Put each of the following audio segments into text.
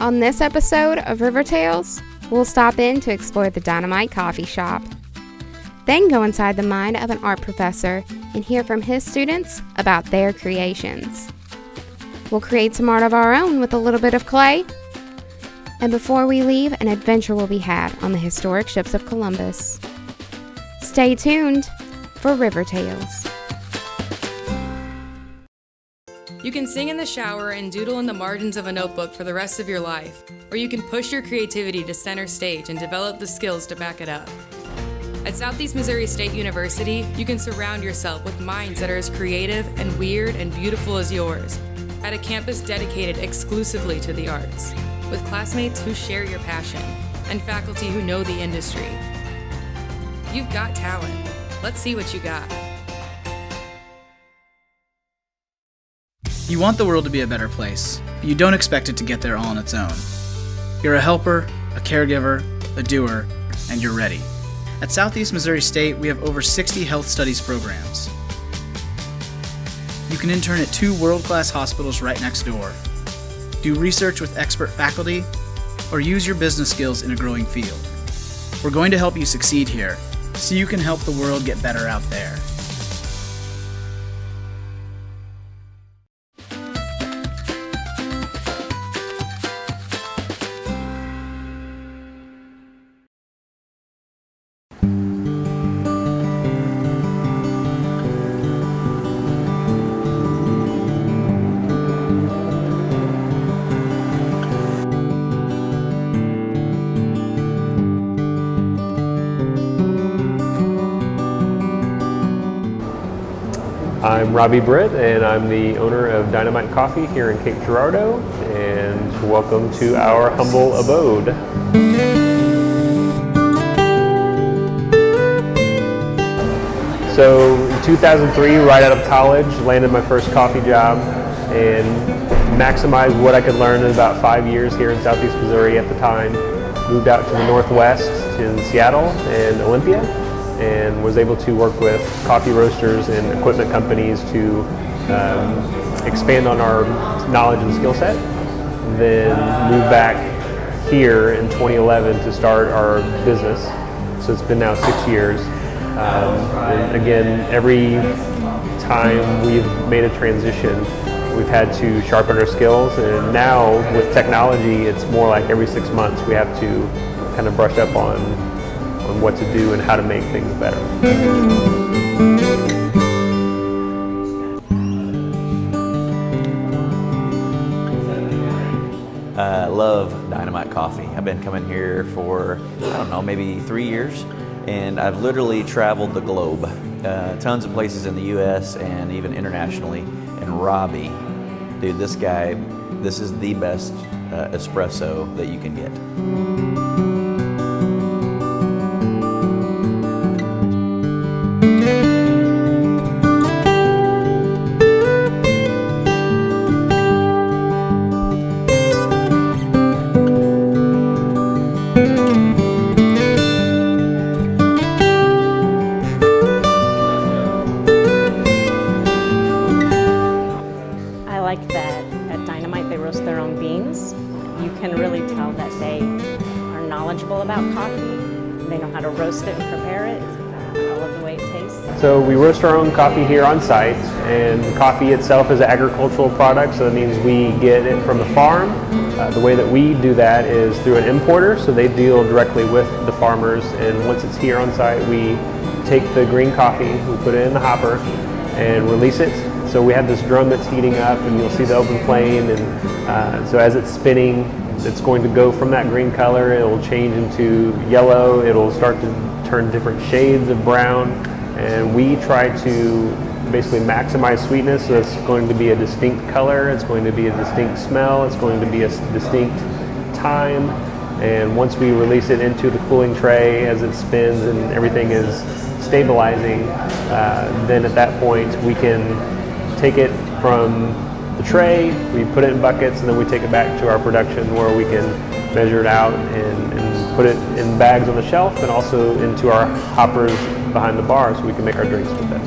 On this episode of River Tales, we'll stop in to explore the Dynamite coffee shop. Then go inside the mind of an art professor and hear from his students about their creations. We'll create some art of our own with a little bit of clay. And before we leave, an adventure will be had on the historic ships of Columbus. Stay tuned for River Tales. You can sing in the shower and doodle in the margins of a notebook for the rest of your life, or you can push your creativity to center stage and develop the skills to back it up. At Southeast Missouri State University, you can surround yourself with minds that are as creative and weird and beautiful as yours, at a campus dedicated exclusively to the arts, with classmates who share your passion, and faculty who know the industry. You've got talent. Let's see what you got. You want the world to be a better place, but you don't expect it to get there all on its own. You're a helper, a caregiver, a doer, and you're ready. At Southeast Missouri State, we have over 60 health studies programs. You can intern at 2 world-class hospitals right next door, do research with expert faculty, or use your business skills in a growing field. We're going to help you succeed here, so you can help the world get better out there. I'm Robbie Britt, and I'm the owner of Dynamite Coffee here in Cape Girardeau, and welcome to our humble abode. So in 2003, right out of college, landed my first coffee job and maximized what I could learn in about 5 years here in Southeast Missouri at the time. Moved out to the Northwest in Seattle and Olympia, and was able to work with coffee roasters and equipment companies to expand on our knowledge and skill set. Then moved back here in 2011 to start our business. So it's been now 6 years. And again, every time we've made a transition, we've had to sharpen our skills. And now with technology, it's more like every 6 months we have to kind of brush up on what to do and how to make things better. I love Dynamite Coffee. I've been coming here for, I don't know, maybe 3 years, and I've literally traveled the globe, tons of places in the US and even internationally. And Robbie, dude, this guy, this is the best espresso that you can get. I like that at Dynamite they roast their own beans. You can really tell that they are knowledgeable about coffee. They know how to roast it and prepare it. I love the way it tastes. So we roast our own coffee here on site, and the coffee itself is an agricultural product, so that means we get it from the farm. The way that we do that is through an importer, so they deal directly with the farmers, and once it's here on site, we take the green coffee, we put it in the hopper, and release it. So we have this drum that's heating up, and you'll see the open flame, and so as it's spinning, it's going to go from that green color, it'll change into yellow, it'll start to turn different shades of brown, and we try to basically maximize sweetness, so it's going to be a distinct color, it's going to be a distinct smell, it's going to be a distinct time, and once we release it into the cooling tray as it spins and everything is stabilizing, then at that point we can take it from the tray, we put it in buckets, and then we take it back to our production where we can measure it out and put it in bags on the shelf, and also into our hoppers behind the bar so we can make our drinks with it.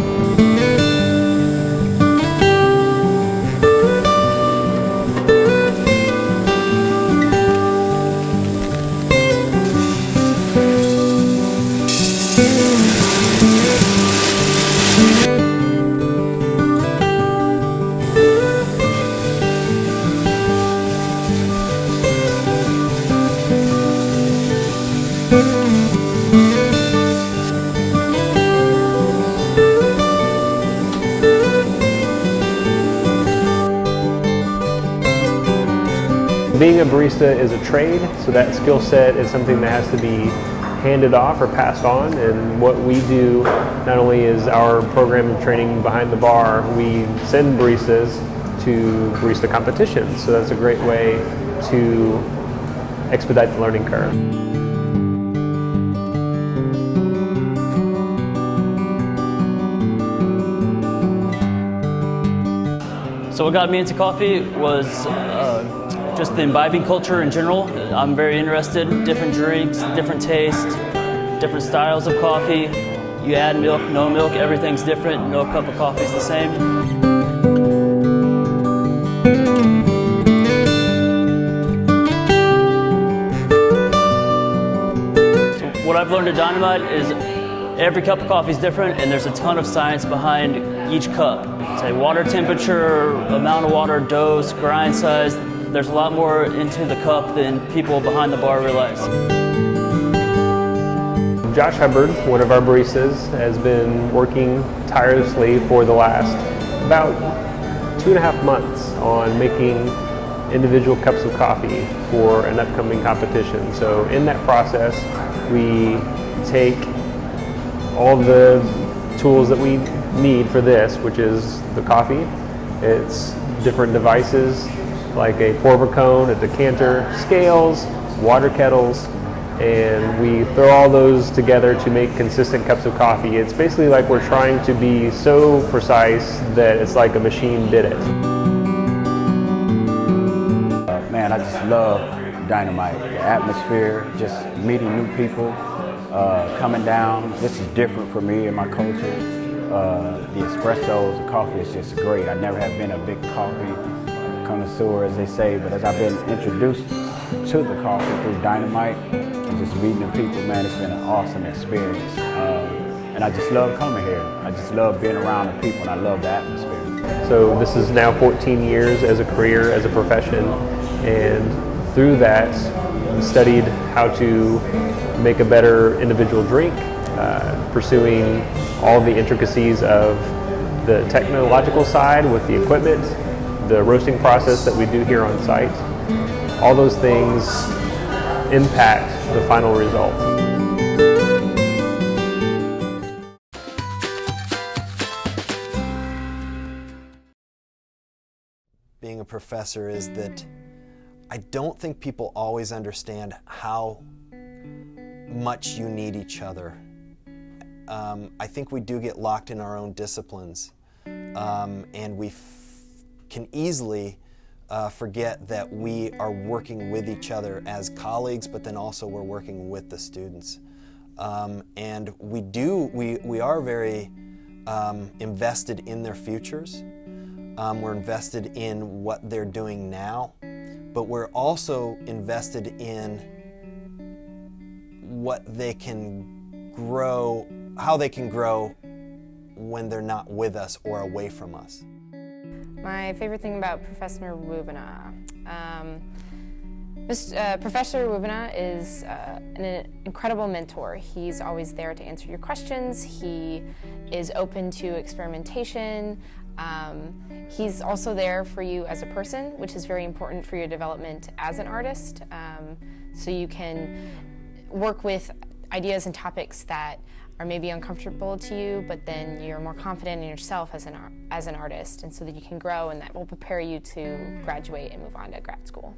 Being a barista is a trade, so that skill set is something that has to be handed off or passed on. And what we do not only is our program and training behind the bar, we send baristas to barista competitions. So that's a great way to expedite the learning curve. So what got me into coffee was just the imbibing culture in general. I'm very interested in different drinks, different tastes, different styles of coffee. You add milk, no milk, everything's different. No cup of coffee is the same. So what I've learned at Dynamite is every cup of coffee is different, and there's a ton of science behind each cup. Say water temperature, amount of water, dose, grind size. There's a lot more into the cup than people behind the bar realize. Josh Hubbard, one of our baristas, has been working tirelessly for the last about 2.5 months on making individual cups of coffee for an upcoming competition. So in that process, we take all the tools that we need for this, which is the coffee. It's different devices like a pour-over cone, a decanter, scales, water kettles, and we throw all those together to make consistent cups of coffee. It's basically like we're trying to be so precise that it's like a machine did it. Man, I just love Dynamite. The atmosphere, just meeting new people, coming down. This is different for me and my culture. The espressos, the coffee is just great. I never have been a big coffee connoisseur, as they say, but as I've been introduced to the coffee through Dynamite and just meeting the people, man, it's been an awesome experience. And I just love coming here. I just love being around the people, and I love the atmosphere. So this is now 14 years as a career, as a profession, and through that, studied how to make a better individual drink, pursuing all the intricacies of the technological side with the equipment, the roasting process that we do here on site. All those things impact the final result. Being a professor is that I don't think people always understand how much you need each other. I think we do get locked in our own disciplines, and we can easily forget that we are working with each other as colleagues, but then also we're working with the students. And we are very invested in their futures. We're invested in what they're doing now, but we're also invested in what they can grow, how they can grow when they're not with us or away from us. My favorite thing about Professor Wubenna. Professor Wubenna is an incredible mentor. He's always there to answer your questions. He is open to experimentation. He's also there for you as a person, which is very important for your development as an artist. So you can work with ideas and topics that are maybe uncomfortable to you, but then you're more confident in yourself as an artist, and so that you can grow, and that will prepare you to graduate and move on to grad school.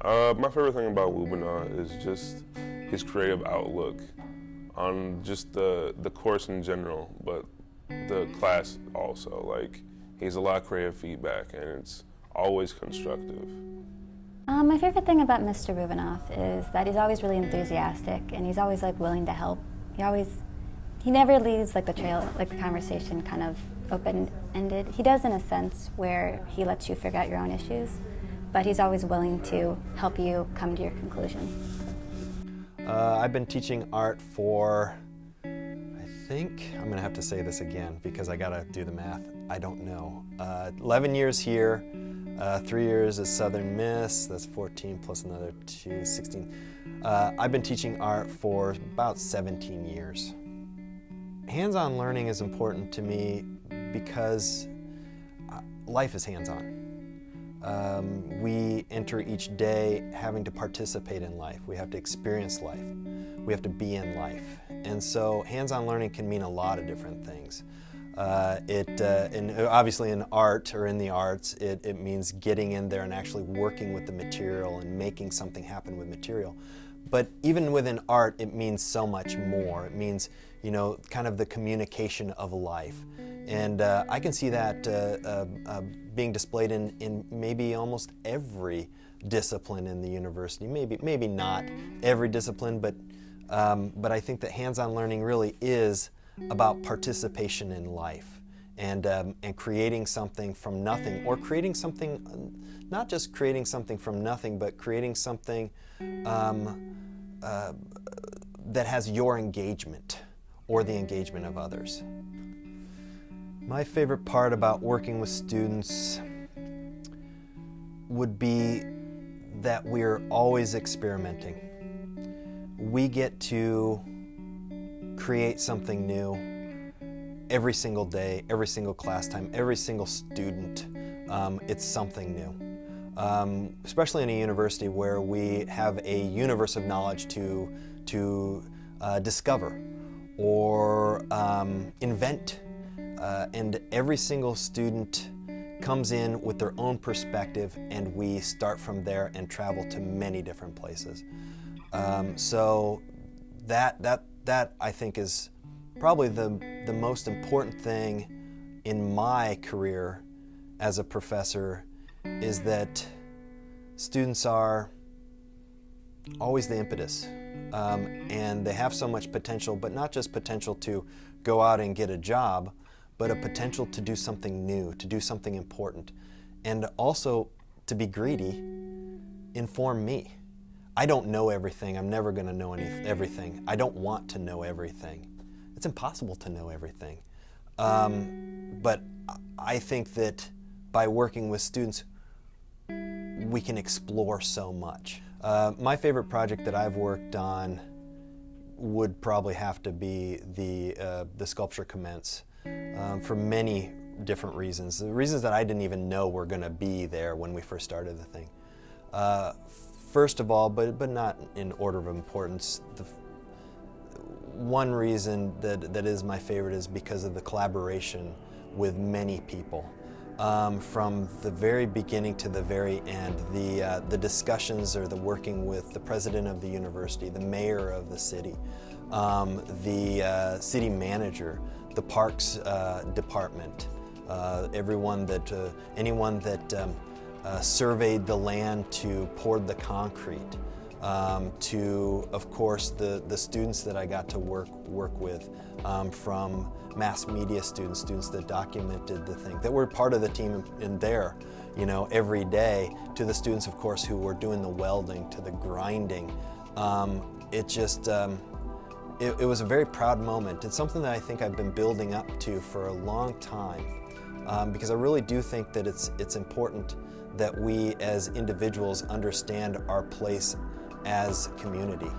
My favorite thing about Wubenna is just his creative outlook on just the course in general, but the class also. Like, he's a lot of creative feedback, and it's always constructive. My favorite thing about Mr. Wubenna is that he's always really enthusiastic, and he's always willing to help. He never leaves the trail, the conversation kind of open-ended. He does in a sense where he lets you figure out your own issues, but he's always willing to help you come to your conclusion. I've been teaching art for, I think, I'm gonna have to say this again because I gotta do the math, I don't know. 11 years here, 3 years as Southern Miss, that's 14 plus another 2, 16. I've been teaching art for about 17 years. Hands-on learning is important to me because life is hands-on. We enter each day having to participate in life. We have to experience life. We have to be in life. And so hands-on learning can mean a lot of different things. And obviously in art or in the arts, it means getting in there and actually working with the material and making something happen with material. But even within art, it means so much more. It means, you know, kind of the communication of life. And I can see that being displayed in maybe almost every discipline in the university. Maybe not every discipline, but I think that hands-on learning really is about participation in life and creating something from nothing, or creating something, not just creating something from nothing, but creating something that has your engagement or the engagement of others. My favorite part about working with students would be that we're always experimenting. We get to create something new every single day, every single class time, every single student. It's something new. Especially in a university where we have a universe of knowledge to discover or invent. And every single student comes in with their own perspective, and we start from there and travel to many different places. So that I think is probably the most important thing in my career as a professor, is that students are always the impetus, and they have so much potential, but not just potential to go out and get a job, but a potential to do something new, to do something important, and also to be greedy, inform me. I don't know everything. I'm never going to know everything. I don't want to know everything. It's impossible to know everything. But I think that by working with students, we can explore so much. My favorite project that I've worked on would probably have to be the sculpture Commence, for many different reasons. The reasons that I didn't even know were going to be there when we first started the thing. First of all, but not in order of importance, one reason that is my favorite is because of the collaboration with many people. From the very beginning to the very end, the discussions or the working with the president of the university, the mayor of the city, the city manager, the parks department, anyone that surveyed the land to poured the concrete, to, of course, the students that I got to work with, from mass media students that documented the thing, that were part of the team in there, you know, every day, to the students, of course, who were doing the welding, to the grinding. It was a very proud moment. It's something that I think I've been building up to for a long time, because I really do think that it's important that we as individuals understand our place as community.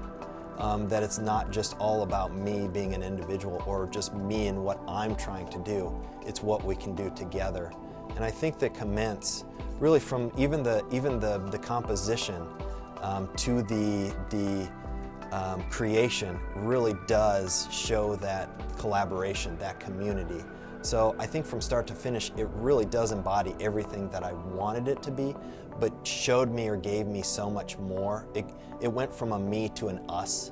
That it's not just all about me being an individual or just me and what I'm trying to do. It's what we can do together. And I think that Commence, really from even the composition to the creation, really does show that collaboration, that community. So I think from start to finish, it really does embody everything that I wanted it to be, but showed me or gave me so much more. It went from a me to an us.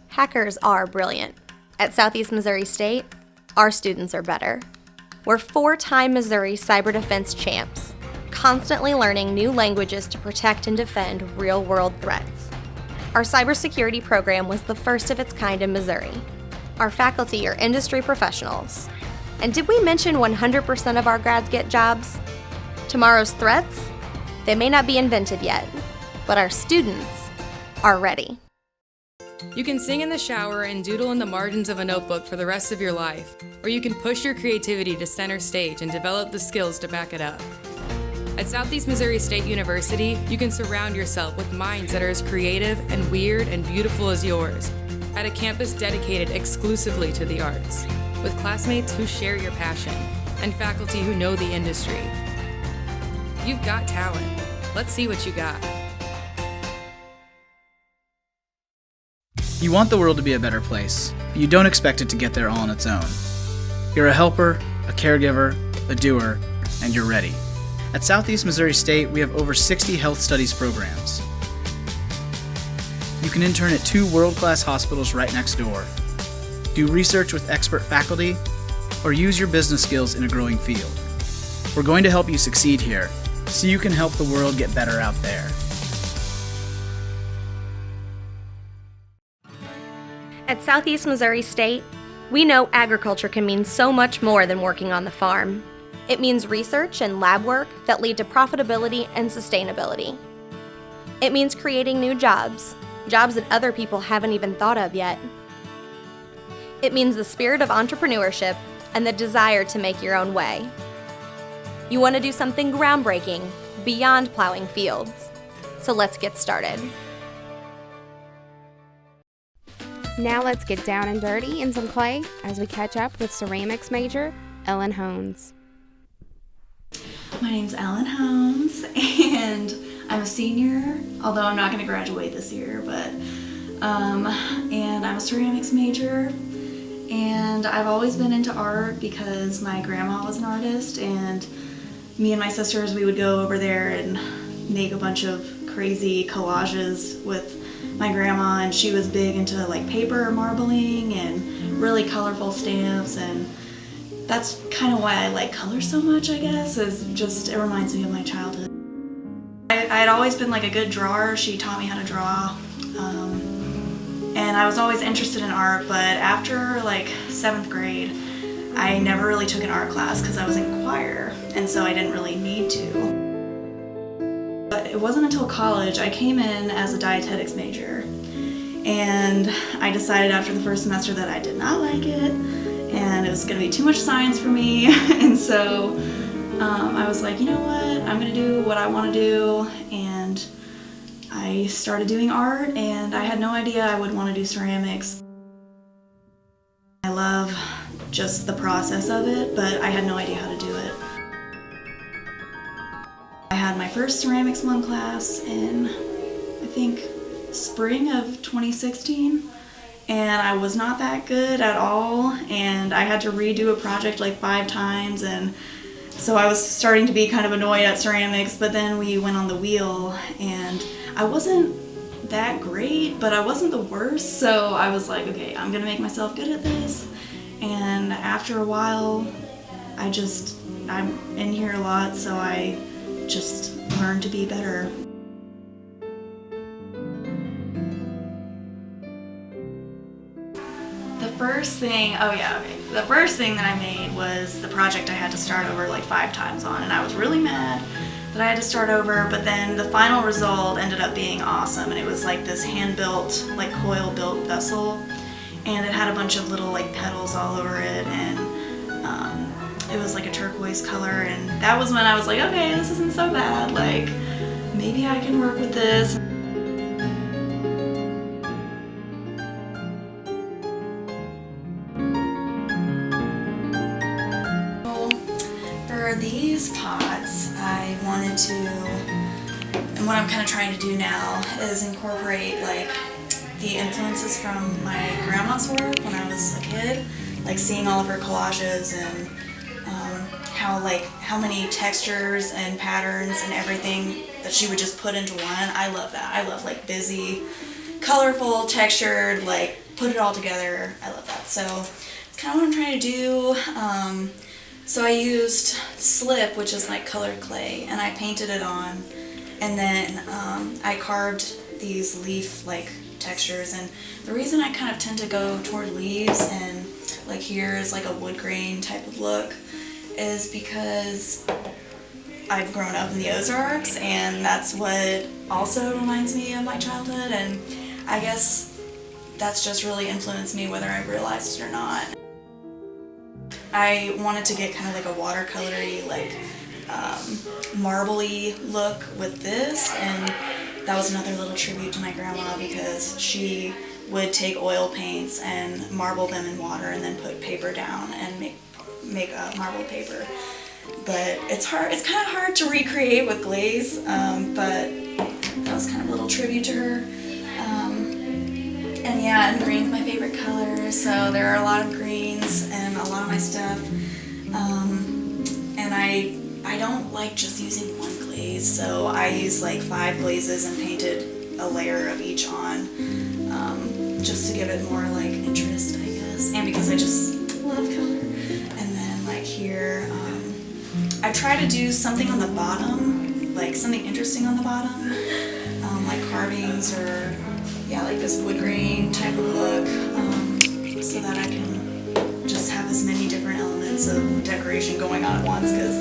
Hackers are brilliant. At Southeast Missouri State, our students are better. We're 4-time Missouri cyber defense champs, constantly learning new languages to protect and defend real-world threats. Our cybersecurity program was the first of its kind in Missouri. Our faculty are industry professionals. And did we mention 100% of our grads get jobs? Tomorrow's threats? They may not be invented yet, but our students are ready. You can sing in the shower and doodle in the margins of a notebook for the rest of your life, or you can push your creativity to center stage and develop the skills to back it up. At Southeast Missouri State University, you can surround yourself with minds that are as creative and weird and beautiful as yours, at a campus dedicated exclusively to the arts, with classmates who share your passion and faculty who know the industry. You've got talent. Let's see what you got. You want the world to be a better place, but you don't expect it to get there all on its own. You're a helper, a caregiver, a doer, and you're ready. At Southeast Missouri State, we have over 60 health studies programs. You can intern at 2 world-class hospitals right next door, do research with expert faculty, or use your business skills in a growing field. We're going to help you succeed here, so you can help the world get better out there. At Southeast Missouri State, we know agriculture can mean so much more than working on the farm. It means research and lab work that lead to profitability and sustainability. It means creating new jobs, jobs that other people haven't even thought of yet. It means the spirit of entrepreneurship and the desire to make your own way. You want to do something groundbreaking beyond plowing fields. So let's get started. Now let's get down and dirty in some clay as we catch up with ceramics major Ellen Hones. My name's Ellen Hones, and I'm a senior, although I'm not going to graduate this year, but and I'm a ceramics major, and I've always been into art because my grandma was an artist, and me and my sisters, we would go over there and make a bunch of crazy collages with my grandma, and she was big into like paper marbling and really colorful stamps, and that's kind of why I like color so much, I guess, is just it reminds me of my childhood. I'd always been like a good drawer. She taught me how to draw, and I was always interested in art, but after like 7th grade, I never really took an art class because I was in choir, and so I didn't really need to. But it wasn't until college I came in as a dietetics major, and I decided after the first semester that I did not like it, and it was going to be too much science for me, and so I was like, you know what, I'm going to do what I want to do, and I started doing art, and I had no idea I would want to do ceramics. I love just the process of it, but I had no idea how to do it. I had my first Ceramics 1 class in, I think, spring of 2016, and I was not that good at all, and I had to redo a project like 5 times, and so I was starting to be kind of annoyed at ceramics, but then we went on the wheel, and I wasn't that great, but I wasn't the worst, so I was like, okay, I'm gonna make myself good at this, and after a while, I'm in here a lot, so I just learned to be better. The first thing that I made was the project I had to start over like 5 times on, and I was really mad that I had to start over, but then the final result ended up being awesome, and it was like this hand-built, like coil-built vessel, and it had a bunch of little like petals all over it, and it was like a turquoise color, and that was when I was like, okay, this isn't so bad, like maybe I can work with this. For these pots, I wanted to, and what I'm kind of trying to do now is incorporate like the influences from my grandma's work when I was a kid, like seeing all of her collages and how many textures and patterns and everything that she would just put into one. I love that. I love like busy, colorful, textured, like put it all together. I love that. So it's kind of what I'm trying to do. So I used slip, which is like colored clay, and I painted it on, and then I carved these leaf like textures. And the reason I kind of tend to go toward leaves and like here is like a wood grain type of look is because I've grown up in the Ozarks, and that's what also reminds me of my childhood, and I guess that's just really influenced me whether I realized it or not. I wanted to get kind of like a watercolory, like marble-y look with this, and that was another little tribute to my grandma because she would take oil paints and marble them in water and then put paper down and make a marble paper. But it's hard. It's kind of hard to recreate with glaze, but that was kind of a little tribute to her. And yeah, and green's my favorite color, so there are a lot of greens and a lot of my stuff. And I don't like just using one glaze, so I used like 5 glazes and painted a layer of each on, just to give it more like interest, I guess, and because I just love color. And then like here, I try to do something on the bottom, like something interesting on the bottom, like carvings or yeah, like this wood grain type of look, so that I can just have as many different elements of decoration going on at once, because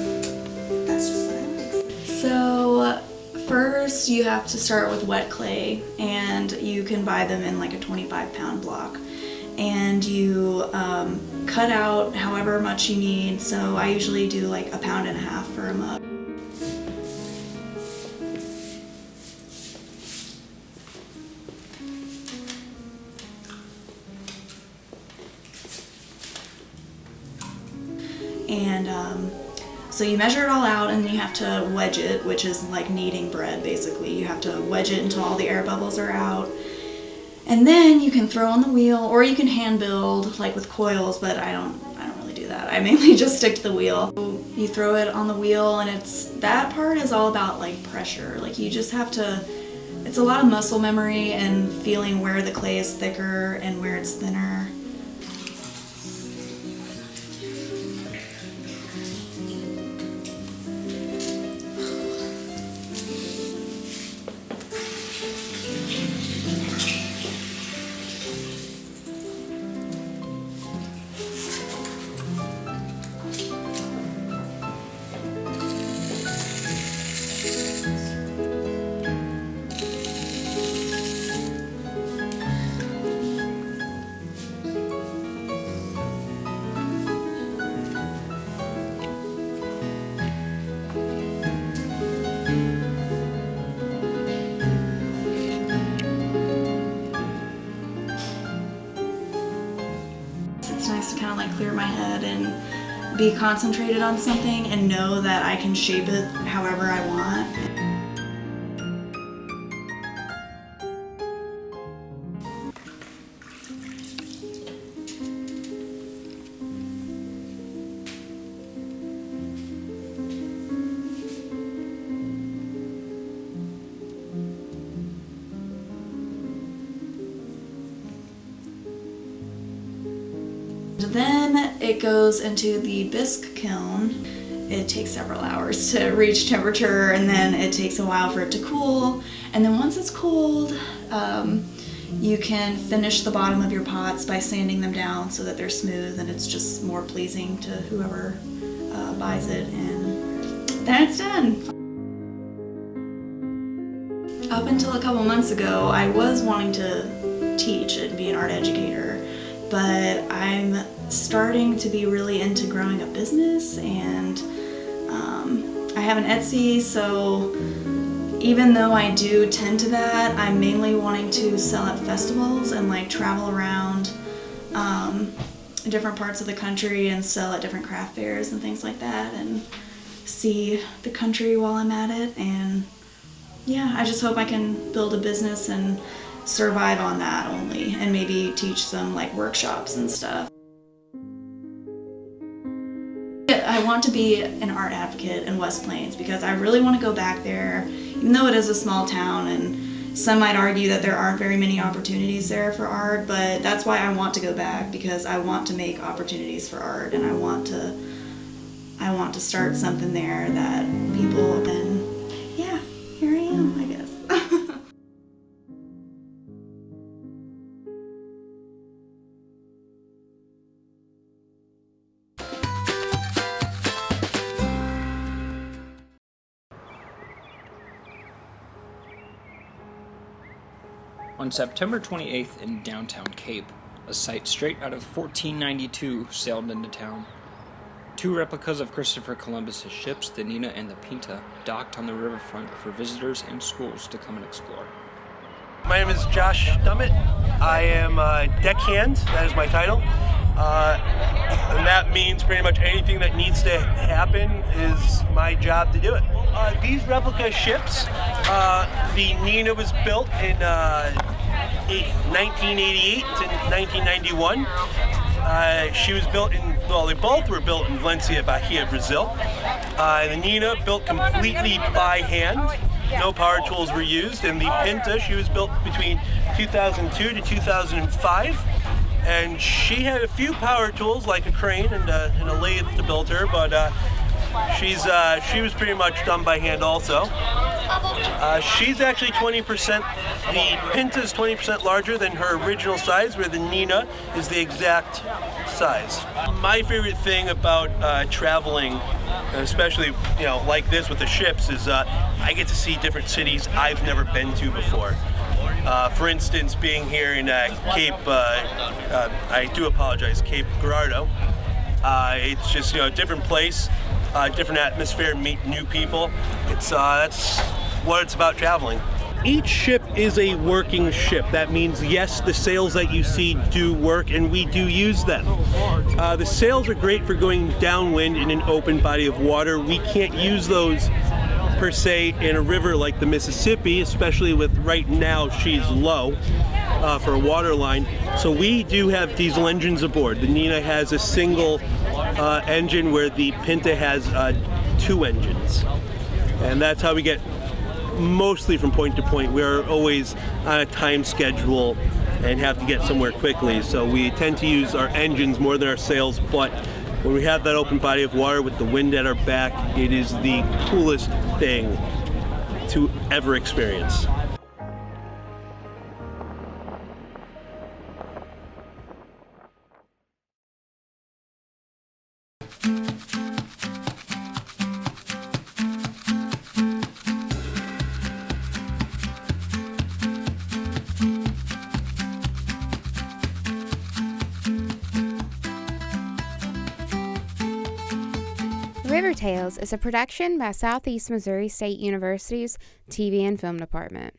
that's just what I like. So first you have to start with wet clay, and you can buy them in like a 25-pound block. And you cut out however much you need, so I usually do like 1.5 pounds for a mug. And so you measure it all out, and you have to wedge it, which is like kneading bread basically. You have to wedge it until all the air bubbles are out. And then you can throw on the wheel, or you can hand build like with coils, but I don't really do that. I mainly just stick to the wheel. You throw it on the wheel, and that part is all about like pressure. Like you just have to, it's a lot of muscle memory and feeling where the clay is thicker and where it's thinner. It's nice to kind of like clear my head and be concentrated on something and know that I can shape it however I want. Then it goes into the bisque kiln. It takes several hours to reach temperature, and then it takes a while for it to cool. And then once it's cooled, you can finish the bottom of your pots by sanding them down so that they're smooth and it's just more pleasing to whoever buys it, and then it's done. Up until a couple months ago, I was wanting to teach and be an art educator, but I'm starting to be really into growing a business, and I have an Etsy, so even though I do tend to that, I'm mainly wanting to sell at festivals and like travel around different parts of the country and sell at different craft fairs and things like that, and see the country while I'm at it. And yeah, I just hope I can build a business and survive on that only, and maybe teach some like workshops and stuff. I want to be an art advocate in West Plains because I really want to go back there, even though it is a small town, and some might argue that there aren't very many opportunities there for art, but that's why I want to go back, because I want to make opportunities for art, and I want to start something there that people, and yeah, here I am, I guess. On September 28th in downtown Cape, a sight straight out of 1492 sailed into town. 2 replicas of Christopher Columbus's ships, the Nina and the Pinta, docked on the riverfront for visitors and schools to come and explore. My name is Josh Dummett. I am a deckhand, that is my title. And that means pretty much anything that needs to happen is my job to do it. These replica ships, the Nina was built in 1988 to 1991. She was built they both were built in Valencia, Bahia, Brazil. The Nina built completely by hand. No power tools were used. And the Pinta, she was built between 2002 to 2005. And she had a few power tools like a crane and a lathe to build her, but she was pretty much done by hand also. She's actually 20%, the Pinta is 20% larger than her original size, where the Nina is the exact size. My favorite thing about traveling, especially like this with the ships, is I get to see different cities I've never been to before. For instance, being here in Cape, I do apologize, Cape Gherardini. It's just a different place, different atmosphere, meet new people. That's what it's about traveling. Each ship is a working ship. That means, yes, the sails that you see do work, and we do use them. The sails are great for going downwind in an open body of water. We can't use those per se in a river like the Mississippi, especially with right now she's low for a water line. So we do have diesel engines aboard. The Nina has a single engine, where the Pinta has 2 engines. And that's how we get mostly from point to point. We're always on a time schedule and have to get somewhere quickly. So we tend to use our engines more than our sails, but when we have that open body of water with the wind at our back, it is the coolest thing to ever experience. River Tales is a production by Southeast Missouri State University's TV and Film Department.